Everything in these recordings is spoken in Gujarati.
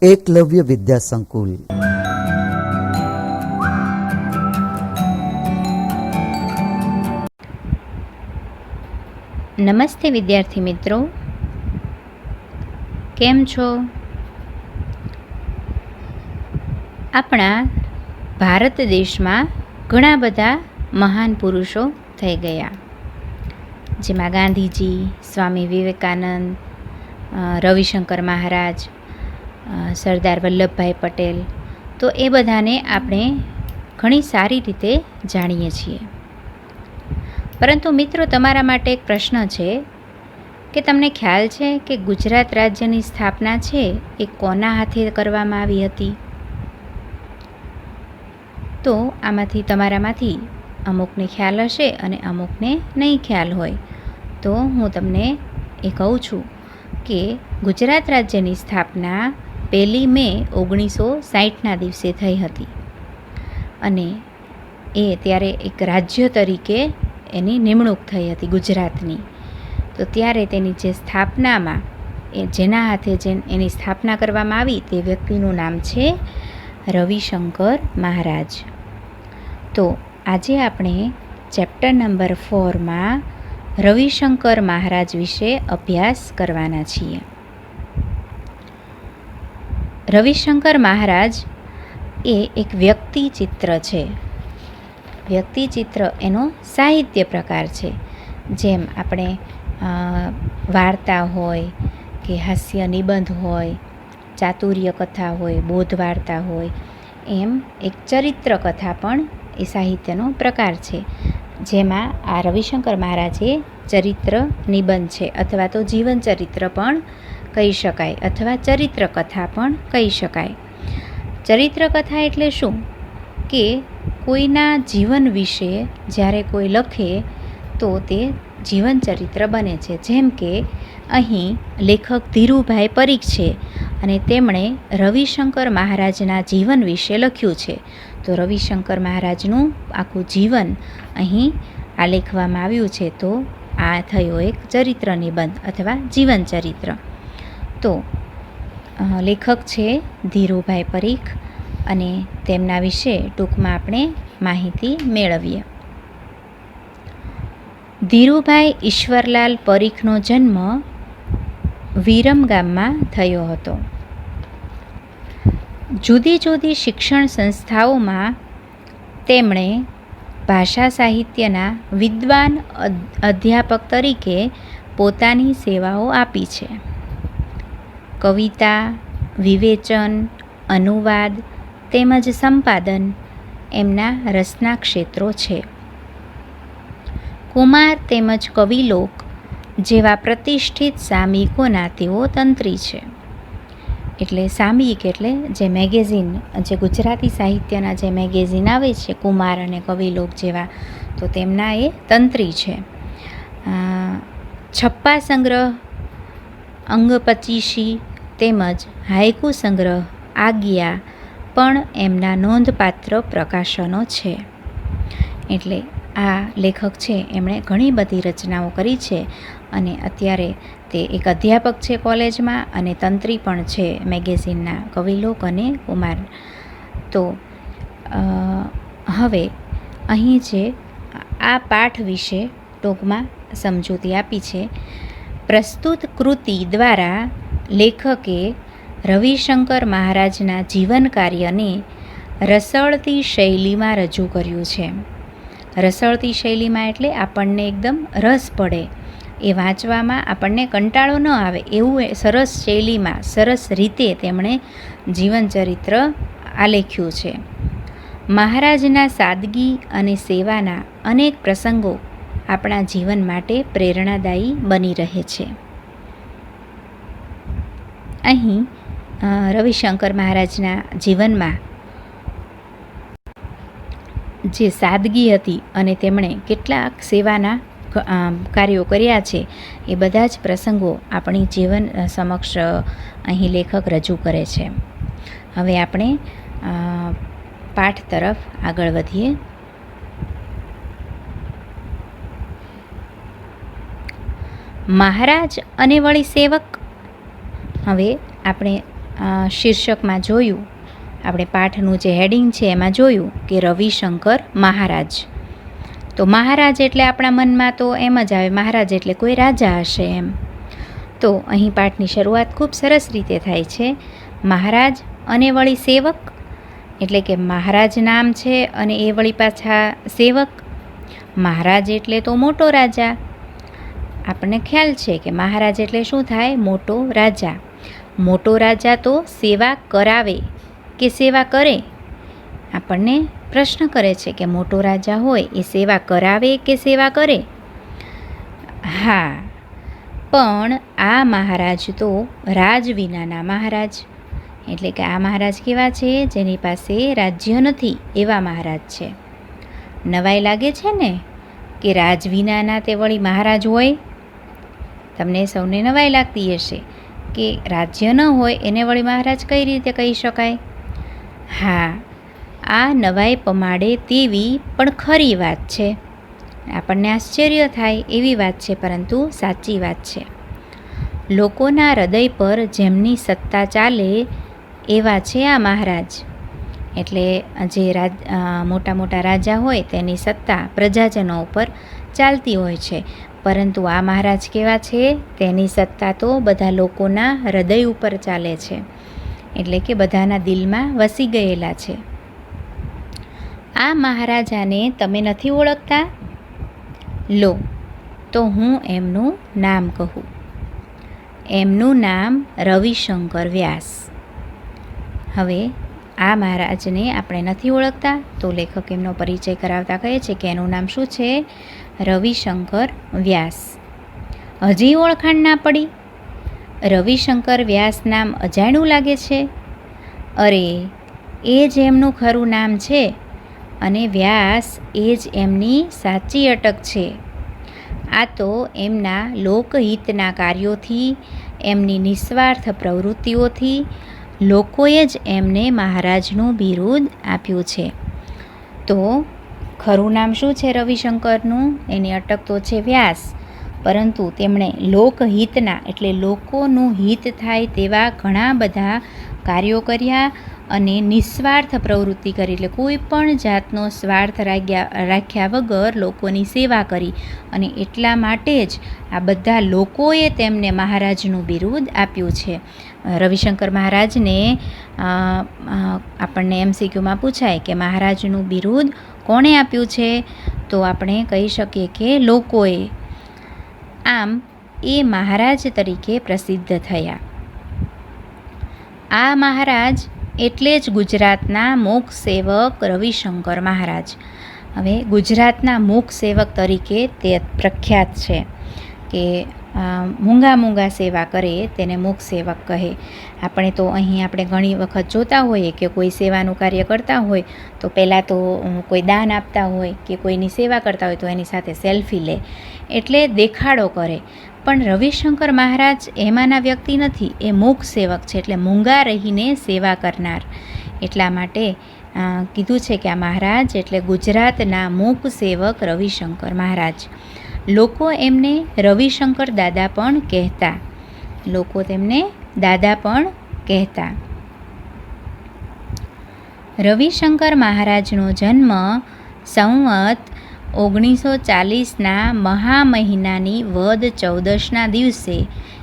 એકલવ્ય વિદ્યા સંકુલ. નમસ્તે વિદ્યાર્થી મિત્રો, કેમ છો? આપણા ભારત દેશમાં ઘણા બધા મહાન પુરુષો થઈ ગયા, જેમાં ગાંધીજી, સ્વામી વિવેકાનંદ, રવિશંકર મહારાજ, સરદાર વલ્લભભાઈ પટેલ. તો એ બધાને આપણે ઘણી સારી રીતે જાણીએ છીએ. પરંતુ મિત્રો, તમારા માટે એક પ્રશ્ન છે કે તમને ખ્યાલ છે કે ગુજરાત રાજ્યની સ્થાપના છે એ કોના હાથે કરવામાં આવી હતી? તો આમાંથી તમારામાંથી અમુકને ખ્યાલ હશે અને અમુકને નહીં ખ્યાલ હોય. તો હું તમને એ કહું છું કે ગુજરાત રાજ્યની સ્થાપના 1 મે 1960ના દિવસે થઈ હતી અને એ ત્યારે એક રાજ્ય તરીકે એની નિમણૂક થઈ હતી ગુજરાતની. તો ત્યારે તેની જે સ્થાપનામાં જેના હાથે એની સ્થાપના કરવામાં આવી તે વ્યક્તિનું નામ છે રવિશંકર મહારાજ. તો આજે આપણે ચેપ્ટર નંબર 4માં રવિશંકર મહારાજ વિશે અભ્યાસ કરવાના છીએ. રવિશંકર મહારાજ એ એક વ્યક્તિ ચિત્ર છે. વ્યક્તિ ચિત્ર એનો સાહિત્ય પ્રકાર છે. જેમ આપણે વાર્તા હોય કે હાસ્ય નિબંધ હોય, ચાતુર્ય કથા હોય, બોધ વાર્તા હોય, એમ એક ચરિત્ર કથા પણ એ સાહિત્યનો પ્રકાર છે. જેમાં આ રવિશંકર મહારાજે ચરિત્ર નિબંધ છે, અથવા તો જીવન ચરિત્ર પણ કહી શકાય, અથવા ચરિત્ર કથા પણ કહી શકાય. ચરિત્ર કથા એટલે શું કે કોઈના જીવન વિશે જ્યારે કોઈ લખે તો તે જીવન ચરિત્ર બને છે. જેમ કે અહીં લેખક ધીરુભાઈ પરીખ છે અને તેમણે રવિશંકર મહારાજના જીવન વિશે લખ્યું છે. તો રવિશંકર મહારાજનું આખું જીવન અહીં આલેખવામાં આવ્યું છે. તો આ થયો એક ચરિત્ર નિબંધ અથવા જીવન ચરિત્ર. તો લેખક છે ધીરુભાઈ પરીખ અને તેમના વિશે ટૂંકમાં આપણે માહિતી મેળવીએ. ધીરુભાઈ ઈશ્વરલાલ પરીખનો જન્મ વિરમ ગામમાં થયો હતો. જુદી જુદી શિક્ષણ સંસ્થાઓમાં તેમણે ભાષા સાહિત્યના વિદ્વાન અધ્યાપક તરીકે પોતાની સેવાઓ આપી છે. કવિતા, વિવેચન, અનુવાદ તેમજ સંપાદન એમના રસના ક્ષેત્રો છે. કુમાર તેમજ કવિલોક જેવા પ્રતિષ્ઠિત સામયિકોના તેઓ તંત્રી છે. એટલે સામયિક એટલે જે મેગેઝિન, જે ગુજરાતી સાહિત્યના જે મેગેઝિન આવે છે, કુમાર અને કવિલોક જેવા, તો તેમના એ તંત્રી છે. છપ્પા સંગ્રહ, અંગ પચીસી તેમજ હાયકુ સંગ્રહ આજ્ઞા પણ એમના નોંધપાત્ર પ્રકાશનો છે. એટલે આ લેખક છે એમણે ઘણી બધી રચનાઓ કરી છે અને અત્યારે તે એક અધ્યાપક છે કોલેજમાં અને તંત્રી પણ છે મેગેઝિનના કવિલોક અને કુમાર. તો હવે અહીં જે આ પાઠ વિશે ટૂંકમાં સમજૂતી આપી છે. પ્રસ્તુત કૃતિ દ્વારા લેખકે રવિશંકર મહારાજના જીવન કાર્યને રસળતી શૈલીમાં રજૂ કર્યું છે. રસળતી શૈલીમાં એટલે આપણને એકદમ રસ પડે, એ વાંચવામાં આપણને કંટાળો ન આવે એવું સરસ શૈલીમાં, સરસ રીતે તેમણે જીવન ચરિત્ર આલેખ્યું છે. મહારાજના સાદગી અને સેવાના અનેક પ્રસંગો આપણા જીવન માટે પ્રેરણાદાયી બની રહે છે. અહીં રવિશંકર મહારાજના જીવનમાં જે સાદગી હતી અને તેમણે કેટલાક સેવાના કાર્યો કર્યા છે એ બધા જ પ્રસંગો આપણી જીવન સમક્ષ અહીં લેખક રજૂ કરે છે. હવે આપણે પાઠ તરફ આગળ વધીએ. મહારાજ અને વળી સેવક. હવે આપણે શીર્ષકમાં જોયું, આપણે પાઠનું જે હેડિંગ છે એમાં જોયું કે રવિશંકર મહારાજ. તો મહારાજ એટલે આપણા મનમાં તો એમ જ આવે, મહારાજ એટલે કોઈ રાજા હશે એમ. તો અહીં પાઠની શરૂઆત ખૂબ સરસ રીતે થાય છે. મહારાજ અને વળી સેવક, એટલે કે મહારાજ નામ છે અને એ વળી પાછા સેવક. મહારાજ એટલે તો મોટો રાજા. આપણને ખ્યાલ છે કે મહારાજ એટલે શું થાય? મોટો રાજા. મોટો રાજા તો સેવા કરાવે કે સેવા કરે? આપણને પ્રશ્ન કરે છે કે મોટો રાજા હોય એ સેવા કરાવે કે સેવા કરે? હા, પણ આ મહારાજ તો રાજ વિનાના મહારાજ. એટલે કે આ મહારાજ કેવા છે? જેની પાસે રાજ્ય નથી એવા મહારાજ છે. નવાઈ લાગે છે ને કે રાજ વિનાના તે વળી મહારાજ હોય? તમને સૌને નવાઈ લાગતી હશે કે રાજ્ય ન હોય એને વળી મહારાજ કઈ રીતે કહી શકાય? હા, આ નવાઈ પમાડે તેવી પણ ખરી વાત છે. આપણને આશ્ચર્ય થાય એવી વાત છે, પરંતુ સાચી વાત છે. લોકોના હૃદય પર જેમની સત્તા ચાલે એવા છે આ મહારાજ. એટલે જે મોટા મોટા રાજા હોય તેની સત્તા પ્રજાજનો ઉપર ચાલતી હોય છે, પરંતુ આ મહારાજ કેવા છે? તેની સત્તા તો બધા લોકોના હૃદય ઉપર ચાલે છે, એટલે કે બધાના દિલમાં વસી ગયેલા છે. આ મહારાજાને તમે નથી ઓળખતા? લો, તો હું એમનું નામ કહું. એમનું નામ રવિશંકર વ્યાસ. હવે આ મહારાજને આપણે નથી ઓળખતા, તો લેખક એમનો પરિચય કરાવતા કહે છે કે એનું નામ શું છે? રવિશંકર વ્યાસ. હજી ઓળખાણ ના પડી? રવિશંકર વ્યાસ નામ અજાણ્યું લાગે છે? અરે, એ જ એમનું ખરું નામ છે અને વ્યાસ એ જ એમની સાચી અટક છે. આ તો એમના લોકહિતના કાર્યોથી, એમની નિસ્વાર્થ પ્રવૃત્તિઓથી લોકોએ જ એમને મહારાજનું બિરુદ આપ્યું છે. તો ખરું નામ શું છે રવિશંકરનું? એની અટક તો છે વ્યાસ, પરંતુ તેમણે લોકહિતના, એટલે લોકોનું હિત થાય તેવા ઘણા બધા કાર્યો કર્યા અને નિસ્વાર્થ પ્રવૃત્તિ કરી, એટલે કોઈ પણ જાતનો સ્વાર્થ રાખ્યા વગર લોકોની સેવા કરી, અને એટલા માટે જ આ બધા લોકોએ તેમને મહારાજનું બિરુદ આપ્યું છે. રવિશંકર મહારાજને આપણને MCQમાં પૂછાય કે મહારાજનું બિરુદ કોણે આપ્યું છે? તો આપણે કહી શકીએ કે લોકોએ. આમ એ મહારાજ તરીકે પ્રસિદ્ધ થયા. આ મહારાજ એટલે જ ગુજરાતના મૂક સેવક રવિશંકર મહારાજ. હવે ગુજરાતના મૂક સેવક તરીકે તે પ્રખ્યાત છે કે મૂંગા સેવા કરે તેને મૂક સેવક કહે. આપણે તો આપણે ઘણી વખત જોતા હોઈએ કે કોઈ સેવાનું કાર્ય કરતા હોય તો પહેલાં તો કોઈ દાન આપતા હોય કે કોઈની સેવા કરતા હોય તો એની સાથે સેલ્ફી લે, એટલે દેખાડો કરે. પણ રવિશંકર મહારાજ એમાંના વ્યક્તિ નથી, એ મૂક સેવક છે, એટલે મૂંગા રહીને સેવા કરનાર. એટલા માટે કીધું છે કે આ મહારાજ એટલે ગુજરાતના મૂક સેવક રવિશંકર મહારાજ. લોકો એમને રવિશંકર દાદા પણ કહેતા. લોકો તેમને દાદા પણ કહેતા. રવિશંકર મહારાજનો જન્મ સંવત 1940ના મહા મહિનાની વદ 14ના દિવસે,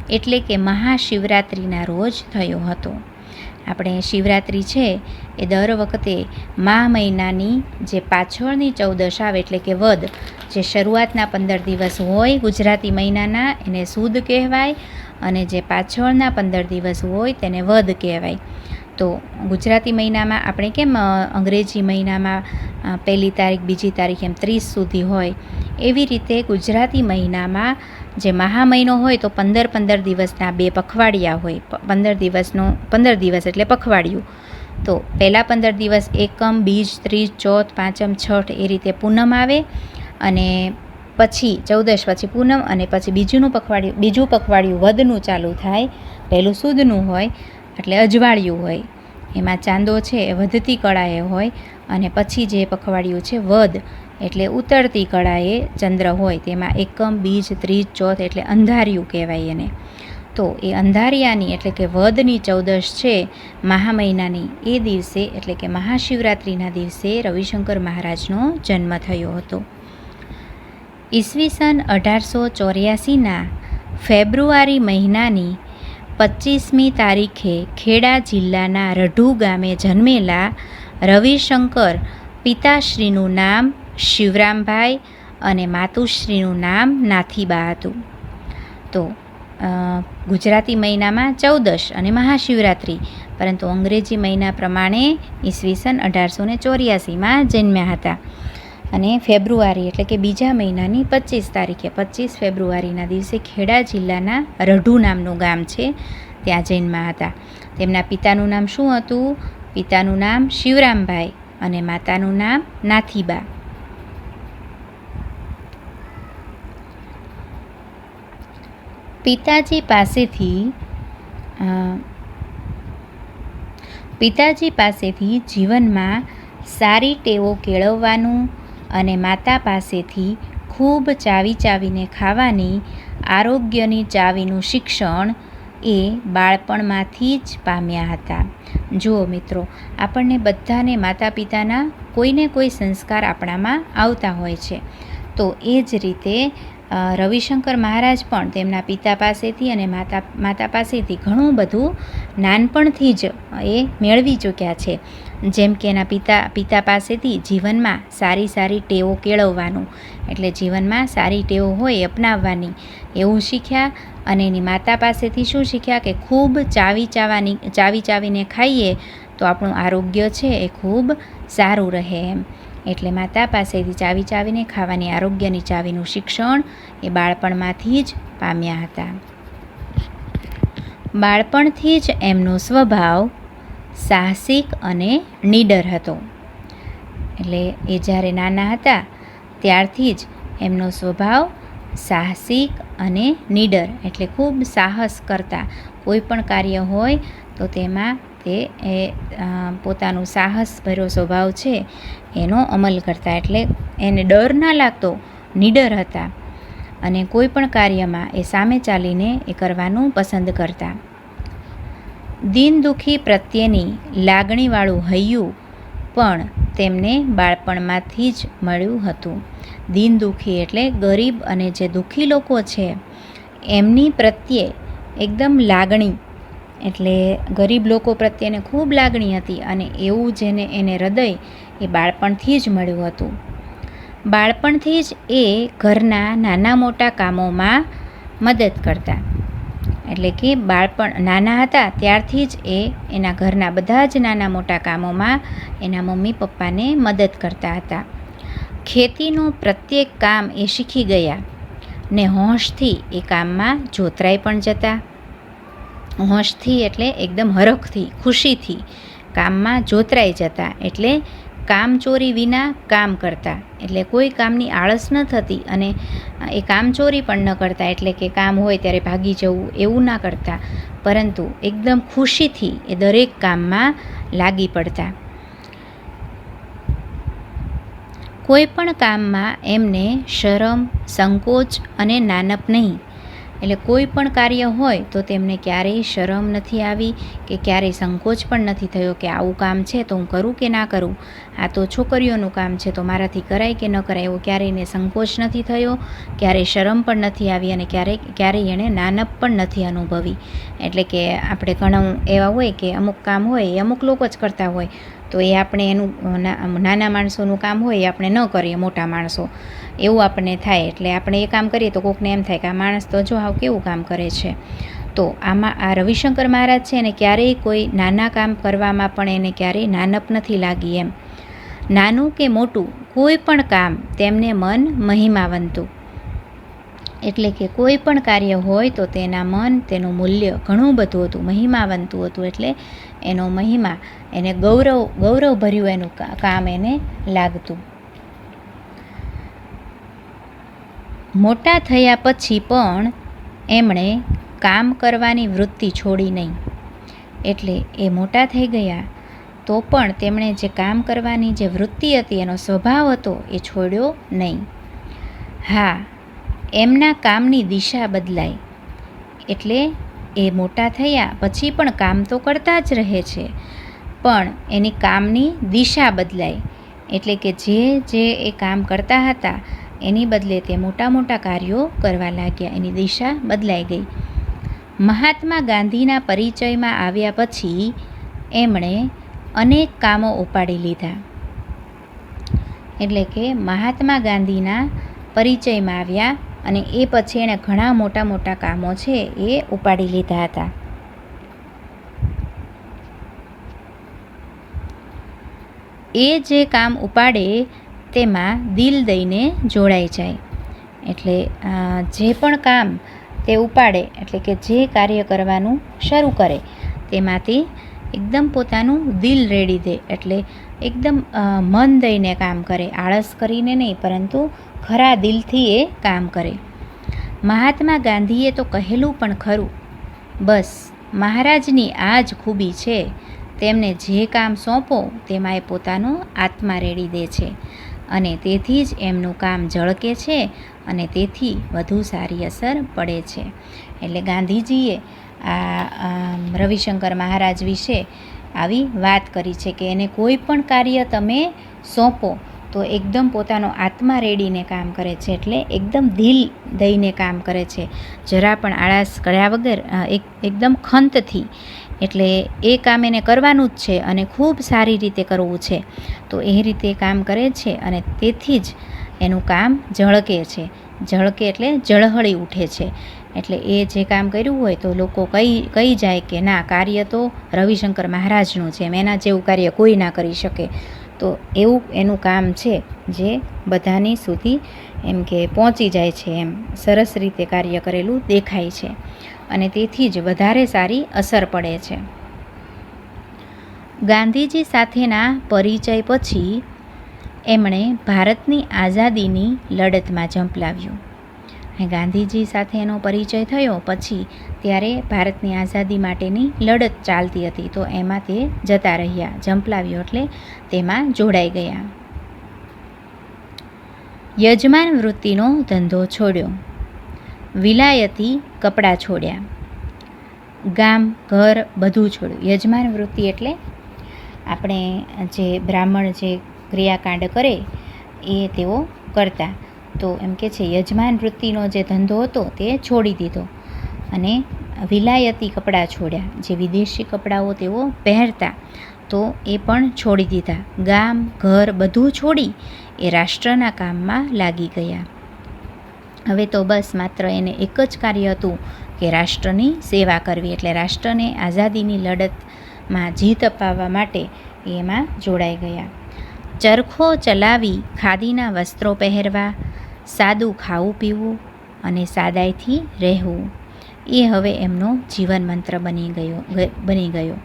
એટલે કે મહાશિવરાત્રિના રોજ થયો હતો. આપણે શિવરાત્રિ છે એ દર વખતે મહા મહિનાની જે પાછળની 14 આવે, એટલે કે વદ, જે શરૂઆતના 15 દિવસ હોય ગુજરાતી મહિનાના એને સુદ કહેવાય, અને જે પાછળના 15 દિવસ હોય તેને વદ કહેવાય. તો ગુજરાતી મહિનામાં આપણે કેમ અંગ્રેજી મહિનામાં 1લી તારીખ 2જી તારીખ એમ 30 સુધી હોય, એવી રીતે ગુજરાતી મહિનામાં જે મહા મહિનો હોય તો 15 દિવસના 2 પખવાડિયા હોય. 15 દિવસ એટલે પખવાડિયું. તો પહેલાં 15 દિવસ એકમ, બીજ, ત્રીજ, ચોથ, પાંચમ, છઠ એ રીતે પૂનમ આવે, અને પછી 14 પછી પૂનમ, અને પછી બીજું પખવાડિયું વદનું ચાલુ થાય. પહેલું સુદનું હોય એટલે અજવાળિયું હોય, એમાં ચાંદો છે એ વધતી કળાએ હોય, અને પછી જે પખવાડિયું છે વદ એટલે ઉતરતી કળાએ ચંદ્ર હોય, તેમાં એકમ, બીજ, ત્રીજ, ચોથ એટલે અંધારિયું કહેવાય એને. તો એ અંધારિયાની એટલે કે વદની ચૌદશ છે મહા મહિનાની, એ દિવસે એટલે કે મહાશિવરાત્રિના દિવસે રવિશંકર મહારાજનો જન્મ થયો હતો. ઈસવીસન 1884ના ફેબ્રુઆરી મહિનાની 25મી તારીખે ખેડા જિલ્લાના રઢુ ગામે જન્મેલા રવિશંકર પિતાશ્રીનું નામ શિવરામભાઈ અને માતુશ્રીનું નામ નાથીબા હતું. તો ગુજરાતી મહિનામાં ચૌદશ અને મહાશિવરાત્રિ, પરંતુ અંગ્રેજી મહિના પ્રમાણે ઈસવીસન 1884માં જન્મ્યા હતા અને ફેબ્રુઆરી એટલે કે બીજા મહિનાની 25 તારીખે 25 ફેબ્રુઆરીના દિવસે ખેડા જિલ્લાના રઢુ નામનું ગામ છે ત્યાં જન્મ્યા હતા. તેમના પિતાનું નામ શું હતું? પિતાનું નામ શિવરામભાઈ અને માતાનું નામ નાથીબા. પિતાજી પાસેથી જીવનમાં સારી ટેવો કેળવવાનું અને માતા પાસેથી ખૂબ ચાવીને ખાવાની આરોગ્યની ચાવીનું શિક્ષણ એ બાળપણમાંથી જ પામ્યા હતા. જુઓ મિત્રો, આપણને બધાને માતા પિતાના કોઈને કોઈ સંસ્કાર આપણામાં આવતા હોય છે. તો એ જ રીતે રવિશંકર મહારાજ પણ તેમના પિતા પાસેથી અને માતા પાસેથી ઘણું બધું નાનપણથી જ એ મેળવી ચૂક્યા છે. જેમ કે એના પિતા પાસેથી જીવનમાં સારી ટેવો કેળવવાનું, એટલે જીવનમાં સારી ટેવો હોય અપનાવવાની, એવું શીખ્યા. અને એની માતા પાસેથી શું શીખ્યા કે ખૂબ ચાવીને ખાઈએ તો આપણું આરોગ્ય છે એ ખૂબ સારું રહે એમ. એટલે માતા પાસેથી ચાવીને ખાવાની આરોગ્યની ચાવીનું શિક્ષણ એ બાળપણમાંથી જ પામ્યા હતા. બાળપણથી જ એમનો સ્વભાવ સાહસિક અને નીડર હતો. એટલે એ જ્યારે નાના હતા ત્યારથી જ એમનો સ્વભાવ સાહસિક અને નીડર, એટલે ખૂબ સાહસ કરતા. કોઈ પણ કાર્ય હોય તો તેમાં તે પોતાનું સાહસભર્યો સ્વભાવ છે એનો અમલ કરતા. એટલે એને ડર ના લાગતો, નીડર હતા અને કોઈ પણ કાર્યમાં એ સામે ચાલીને એ કરવાનું પસંદ કરતા. દીન દુઃખી પ્રત્યેની લાગણીવાળું હૈયું પણ તેમને બાળપણમાંથી જ મળ્યું હતું. દીન દુઃખી એટલે ગરીબ અને જે દુઃખી લોકો છે એમની પ્રત્યે એકદમ લાગણી, એટલે ગરીબ લોકો પ્રત્યેને ખૂબ લાગણી હતી અને એવું જેને એને હૃદય એ બાળપણથી જ મળ્યું હતું. બાળપણથી જ એ ઘરના નાના મોટા કામોમાં મદદ કરતા. એટલે કે નાના હતા ત્યારથી જ એ એના ઘરના બધા જ નાના મોટા કામોમાં એના મમ્મી પપ્પાને મદદ કરતા હતા. ખેતીનું પ્રત્યેક કામ એ શીખી ગયા ને હોંશથી એ કામમાં જોતરાઈ પણ જતા. હોંશથી એટલે એકદમ હરખથી, ખુશીથી કામમાં જોતરાઈ જતા. એટલે કામચોરી વિના કામ કરતા. એટલે કોઈ કામની આળસ ન થતી અને એ કામચોરી પણ ન કરતા. એટલે કે કામ હોય ત્યારે ભાગી જવું એવું ના કરતા, પરંતુ એકદમ ખુશીથી એ દરેક કામમાં લાગી પડતા. કોઈ પણ કામમાં એમને શરમ, સંકોચ અને નાનપ નહીં. એટલે કોઈ પણ કાર્ય હોય તો તેમને ક્યારેય શરમ નથી આવી કે ક્યારેય સંકોચ પણ નથી થયો કે આવું કામ છે તો હું કરું કે ના કરું, આ તો છોકરીઓનું કામ છે તો મારાથી કરાય કે ન કરાય, એવો ક્યારેય એને સંકોચ નથી થયો, ક્યારેય શરમ પણ નથી આવી અને ક્યારેય એણે નાનપ પણ નથી અનુભવી. એટલે કે આપણે ઘણા એવા હોય કે અમુક કામ હોય એ અમુક લોકો જ કરતા હોય, તો એ આપણે એનું નાના માણસોનું કામ હોય એ આપણે ન કરીએ, મોટા માણસો, એવું આપણને થાય. એટલે આપણે એ કામ કરીએ તો કોકને એમ થાય કે આ માણસ તો જો આવું કેવું કામ કરે છે. તો આમાં આ રવિશંકર મહારાજ છે એને ક્યારેય કોઈ નાના કામ કરવામાં પણ એને ક્યારેય નાનપ નથી લાગી એમ. નાનું કે મોટું કોઈ પણ કામ તેમને મન મહિમાવંતું. એટલે કે કોઈ પણ કાર્ય હોય તો તેના મન, તેનું મૂલ્ય ઘણું બધું હતું, મહિમાવંતું હતું. એટલે એનો મહિમા, એને ગૌરવભર્યું એનું કામ એને લાગતું. મોટા થયા પછી પણ એમણે કામ કરવાની વૃત્તિ છોડી નહીં. એટલે એ મોટા થઈ ગયા તો પણ તેમણે જે કામ કરવાની જે વૃત્તિ હતી, એનો સ્વભાવ હતો, એ છોડ્યો નહીં. હા, એમના કામની દિશા બદલાઈ. એટલે એ મોટા થયા પછી પણ કામ તો કરતા જ રહે છે, પણ એની કામની દિશા બદલાય. એટલે કે જે એ કામ કરતા હતા એની બદલે તે મોટા મોટા કાર્યો કરવા લાગ્યા, એની દિશા બદલાઈ ગઈ. મહાત્મા ગાંધીના પરિચયમાં આવ્યા પછી એમણે અનેક કામો ઉપાડી લીધા. એટલે કે મહાત્મા ગાંધીના પરિચયમાં આવ્યા અને એ પછી એણે ઘણા મોટા મોટા કામો છે એ ઉપાડી લીધા હતા. એ જે કામ ઉપાડે તેમાં દિલ દઈને જોડાઈ જાય. એટલે જે પણ કામ તે ઉપાડે, એટલે કે જે કાર્ય કરવાનું શરૂ કરે તેમાંથી એકદમ પોતાનું દિલ રેડી દે, એટલે એકદમ મન દઈને કામ કરે, આળસ કરીને નહીં, પરંતુ ખરા દિલથી એ કામ કરે. મહાત્મા ગાંધીએ તો કહેલું પણ ખરું, બસ મહારાજની આ જ ખૂબી છે, તેમને જે કામ સોંપો તેમાં એ પોતાનો આત્મા રેડી દે છે અને તેથી જ એમનું કામ ઝળકે છે અને તેથી વધુ સારી અસર પડે છે. એટલે ગાંધીજીએ આ રવિશંકર મહારાજ વિશે આવી વાત કરી છે કે એને કોઈ પણ કાર્ય તમે સોંપો તો એકદમ પોતાનો આત્મા રેડીને કામ કરે છે, એટલે એકદમ દિલ દઈને કામ કરે છે, જરા પણ આળસ કર્યા વગર, એકદમ ખંતથી. એટલે એ કામ એને કરવાનું જ છે અને ખૂબ સારી રીતે કરવું છે, તો એ રીતે કામ કરે છે અને તેથી જ એનું કામ ઝળકે છે. ઝળકે એટલે ઝળહળી ઉઠે છે. એટલે એ જે કામ કર્યું હોય તો લોકો કહી જાય કે ના, કાર્ય તો રવિશંકર મહારાજનું છે, એના જેવું કાર્ય કોઈ ના કરી શકે. તો એવું એનું કામ છે જે બધાની સુધી એમ કે પહોંચી જાય છે, એમ સરસ રીતે કાર્ય કરેલું દેખાય છે અને તેથી જ વધારે સારી અસર પડે છે. ગાંધીજી સાથેના પરિચય પછી એમણે ભારતની આઝાદીની લડતમાં ઝંપલાવ્યું. ગાંધીજી સાથે એનો પરિચય થયો પછી ત્યારે ભારતની આઝાદી માટેની લડત ચાલતી હતી, તો એમાં તે જતા રહ્યા, ઝંપલાવ્યો એટલે તેમાં જોડાઈ ગયા. યજમાન વૃત્તિનો ધંધો છોડ્યો, વિલાયતી કપડાં છોડ્યા, ગામ ઘર બધું છોડ્યું. યજમાન વૃત્તિ એટલે આપણે જે બ્રાહ્મણ જે ક્રિયાકાંડ કરે એ તેઓ કરતા, તો એમ કે છે યજમાન વૃત્તિનો જે ધંધો હતો તે છોડી દીધો અને વિલાયતી કપડાં છોડ્યા, જે વિદેશી કપડાઓ તેઓ પહેરતા તો એ પણ છોડી દીધા. ગામ ઘર બધું છોડી એ રાષ્ટ્રના કામમાં લાગી ગયા. હવે તો બસ માત્ર એને એક જ કાર્ય હતું કે રાષ્ટ્રની સેવા કરવી, એટલે રાષ્ટ્રને આઝાદીની લડતમાં જીત અપાવવા માટે એમાં જોડાઈ ગયા. ચરખો ચલાવી ખાદીના વસ્ત્રો પહેરવા, સાદું ખાવું પીવું અને સાદાઈથી રહેવું, એ હવે એમનો જીવન મંત્ર બની ગયો.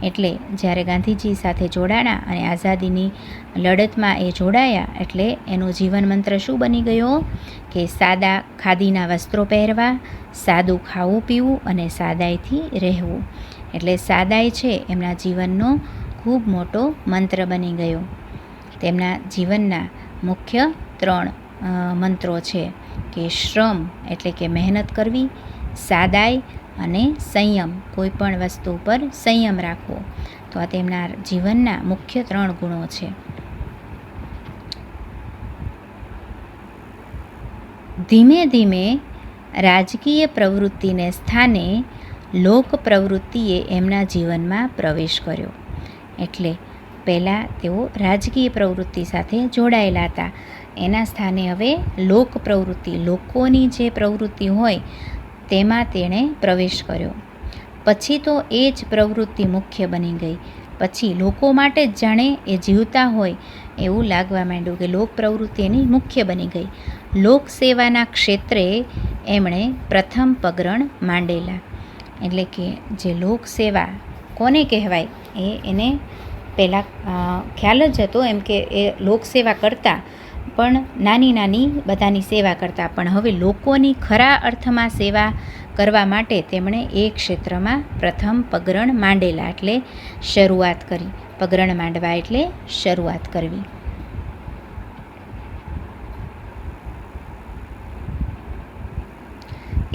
એટલે જ્યારે ગાંધીજી સાથે જોડાણા અને આઝાદીની લડતમાં એ જોડાયા, એટલે એનો જીવન મંત્ર શું બની ગયો કે સાદા ખાદીના વસ્ત્રો પહેરવા, સાદું ખાવું પીવું અને સાદાઈથી રહેવું. એટલે સાદાઈ છે એમના જીવનનો ખૂબ મોટો મંત્ર બની ગયો. તેમના જીવનના મુખ્ય 3 મંત્રો છે કે શ્રમ એટલે કે મહેનત કરવી, સાદાઈ અને સંયમ, કોઈ પણ વસ્તુ પર સંયમ રાખવો. તો આ તેમના જીવનના મુખ્ય 3 ગુણો છે. ધીમે ધીમે રાજકીય પ્રવૃત્તિને સ્થાને લોક પ્રવૃત્તિએ એમના જીવનમાં પ્રવેશ કર્યો. એટલે પહેલાં તેઓ રાજકીય પ્રવૃત્તિ સાથે જોડાયેલા હતા, એના સ્થાને હવે લોક પ્રવૃત્તિ, લોકોની જે પ્રવૃત્તિ હોય તેમાં તેણે પ્રવેશ કર્યો. પછી તો એ જ પ્રવૃત્તિ મુખ્ય બની ગઈ. પછી લોકો માટે જ જાણે એ જીવતા હોય એવું લાગવા માંડ્યું કે લોક પ્રવૃત્તિ એની મુખ્ય બની ગઈ. લોકસેવાના ક્ષેત્રે એમણે પ્રથમ પગરણ માંડેલા. એટલે કે જે લોકસેવા કોને કહેવાય એને પહેલાં ખ્યાલ જ હતો, એમ કે એ લોકસેવા કરતા પણ નાની બધાની સેવા કરતા, પણ હવે લોકોની ખરા અર્થમાં સેવા કરવા માટે તેમણે એ ક્ષેત્રમાં પ્રથમ પગરણ માંડેલા, એટલે શરૂઆત કરી. પગરણ માંડવા એટલે શરૂઆત કરવી.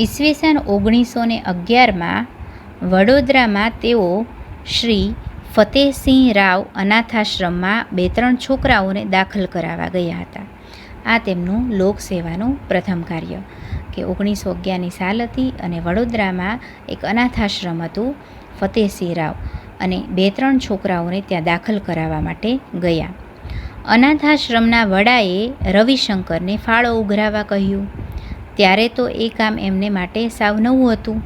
ઈસવીસન 1911માં વડોદરામાં તેઓ શ્રી ફતેહસિંહ રાવ અનાથાશ્રમમાં 2-3 છોકરાઓને દાખલ કરાવવા ગયા હતા. આ તેમનું લોકસેવાનું પ્રથમ કાર્ય કે 1911ની સાલ હતી અને વડોદરામાં એક અનાથાશ્રમ હતું ફતેહસિંહ રાવ, અને 2-3 છોકરાઓને ત્યાં દાખલ કરાવવા માટે ગયા. અનાથાશ્રમના વડાએ રવિશંકરને ફાળો ઉઘરાવવા કહ્યું. ત્યારે તો એ કામ એમને માટે સાવ નવું હતું.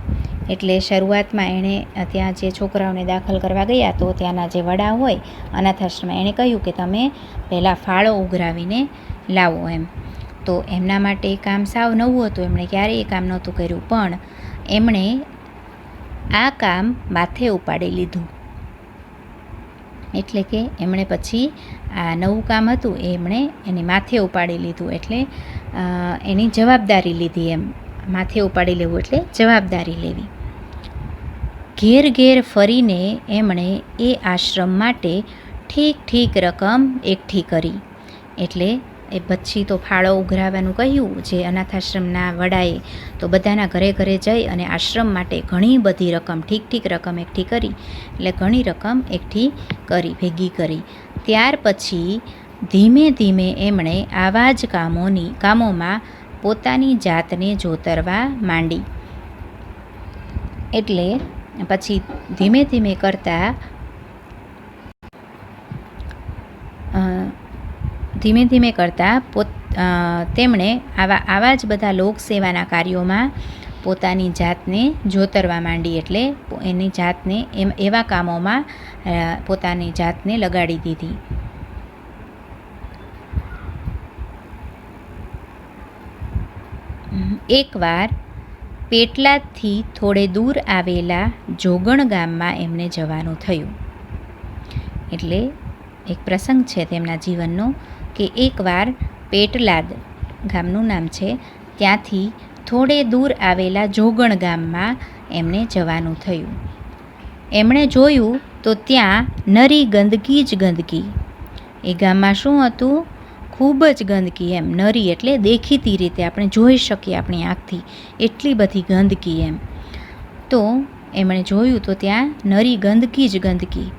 એટલે શરૂઆતમાં એણે ત્યાં જે છોકરાઓને દાખલ કરવા ગયા તો ત્યાંના જે વડા હોય અનાથાશ્રમમાં એણે કહ્યું કે તમે પહેલાં ફાળો ઉઘરાવીને લાવો એમ. તો એમના માટે એ કામ સાવ નવું હતું, એમણે ક્યારેય એ કામ નહોતું કર્યું, પણ એમણે આ કામ માથે ઉપાડી લીધું. એટલે કે એમણે પછી આ નવું કામ હતું એ એમણે એની માથે ઉપાડી લીધું, એટલે એની જવાબદારી લીધી એમ. માથે ઉપાડી લેવું એટલે જવાબદારી લેવી. ઘેર ઘેર ફરીને એમણે એ આશ્રમ માટે ઠીક રકમ એકઠી કરી. એટલે એ પછી તો ફાળો ઉઘરાવવાનું કહ્યું જે અનાથાશ્રમના વડાએ, તો બધાના ઘરે ઘરે જઈ અને આશ્રમ માટે ઘણી બધી રકમ ઠીક રકમ એકઠી કરી. એટલે ઘણી રકમ એકઠી કરી, ભેગી કરી. ત્યાર પછી ધીમે ધીમે એમણે આવા જ કામોમાં પોતાની જાતને જોતરવા માંડી. એટલે પછી ધીમે ધીમે કરતાં તેમણે આવા જ બધા લોકસેવાના કાર્યોમાં પોતાની જાતને જોતરવા માંડી. એટલે એની જાતને એવા કામોમાં પોતાની જાતને લગાડી દીધી. એકવાર પેટલાદથી થોડે દૂર આવેલા જોગણ ગામમાં એમને જવાનું થયું. એટલે એક પ્રસંગ છે તેમના જીવનનો કે એકવાર પેટલાદ ગામનું નામ છે, ત્યાંથી થોડે દૂર આવેલા જોગણ ગામમાં એમને જવાનું થયું. એમણે જોયું તો ત્યાં નરી ગંદકી જ ગંદકી. એ ગામમાં શું હતું? ખૂબ જ ગંદકી એમ. નરી એટલે દેખીતી રીતે આપણે જોઈ શકીએ આપણી આંખથી, એટલી બધી ગંદકી એમ. તો એમણે જોયું તો ત્યાં નરી ગંદકી જ ગંદકી.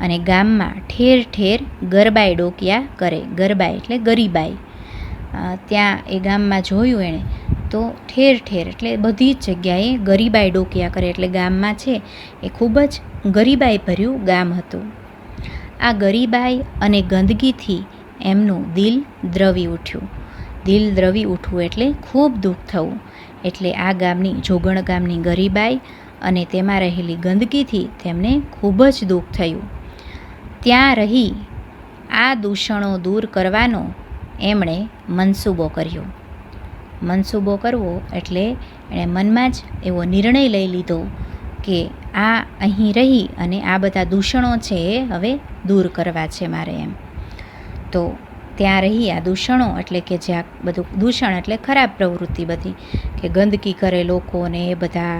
અને ગામમાં ઠેર ઠેર ગરબાઈ ડોકિયા કરે. ગરબાઈ એટલે ગરીબાઈ. ત્યાં એ ગામમાં જોયું એણે તો ઠેર ઠેર એટલે બધી જ જગ્યાએ ગરીબાઈ ડોકિયા કરે. એટલે ગામમાં છે એ ખૂબ જ ગરીબાઈ ભર્યું ગામ હતું. આ ગરીબાઈ અને ગંદકીથી એમનું દિલ દ્રવી ઉઠ્યું. દિલ દ્રવી ઉઠવું એટલે ખૂબ દુઃખ થવું. એટલે આ ગામની જોગણ ગામની ગરીબાઈ અને તેમાં રહેલી ગંદકીથી તેમને ખૂબ જ દુઃખ થયું. ત્યાં રહી આ દૂષણો દૂર કરવાનો એમણે મનસૂબો કર્યો. મનસૂબો કરવો એટલે એણે મનમાં જ એવો નિર્ણય લઈ લીધો કે આ અહીં રહી અને આ બધા દૂષણો છે એ હવે દૂર કરવા છે મારે એમ. તો ત્યાં રહી આ દૂષણો એટલે કે જે આ બધું દૂષણ એટલે ખરાબ પ્રવૃત્તિ બધી કે ગંદકી કરે લોકોને એ બધા,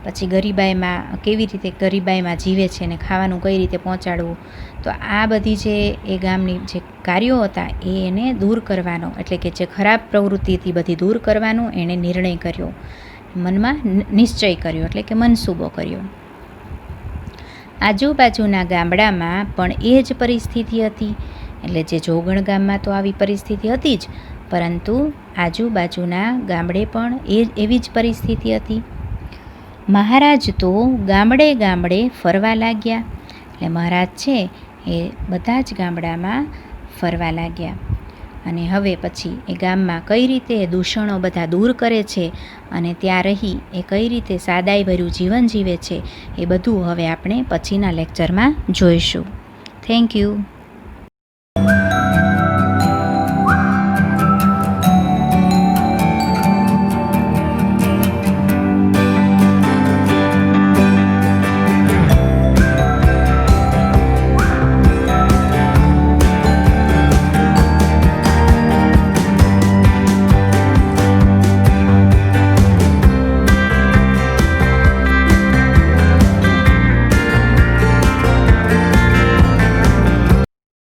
પછી ગરીબાઈમાં કેવી રીતે ગરીબાઈમાં જીવે છે ને ખાવાનું કઈ રીતે પહોંચાડવું. તો આ બધી જે એ ગામની જે કાર્યો હતા એને દૂર કરવાનો એટલે કે જે ખરાબ પ્રવૃત્તિ હતી બધી દૂર કરવાનો એણે નિર્ણય કર્યો, મનમાં નિશ્ચય કર્યો એટલે કે મનસૂબો કર્યો. આજુબાજુના ગામડામાં પણ એ જ પરિસ્થિતિ હતી. એટલે જે જોગણ ગામમાં તો આવી પરિસ્થિતિ હતી જ, પરંતુ આજુબાજુના ગામડે પણ એવી જ પરિસ્થિતિ હતી. મહારાજ તો ગામડે ગામડે ફરવા લાગ્યા. એટલે મહારાજ છે એ બધા જ ગામડામાં ફરવા લાગ્યા. અને હવે પછી એ ગામમાં કઈ રીતે દૂષણો બધા દૂર કરે છે અને ત્યાં રહી એ કઈ રીતે સાદાઈભર્યું જીવન જીવે છે એ બધું હવે આપણે પછીના લેક્ચરમાં જોઈશું. Thank you.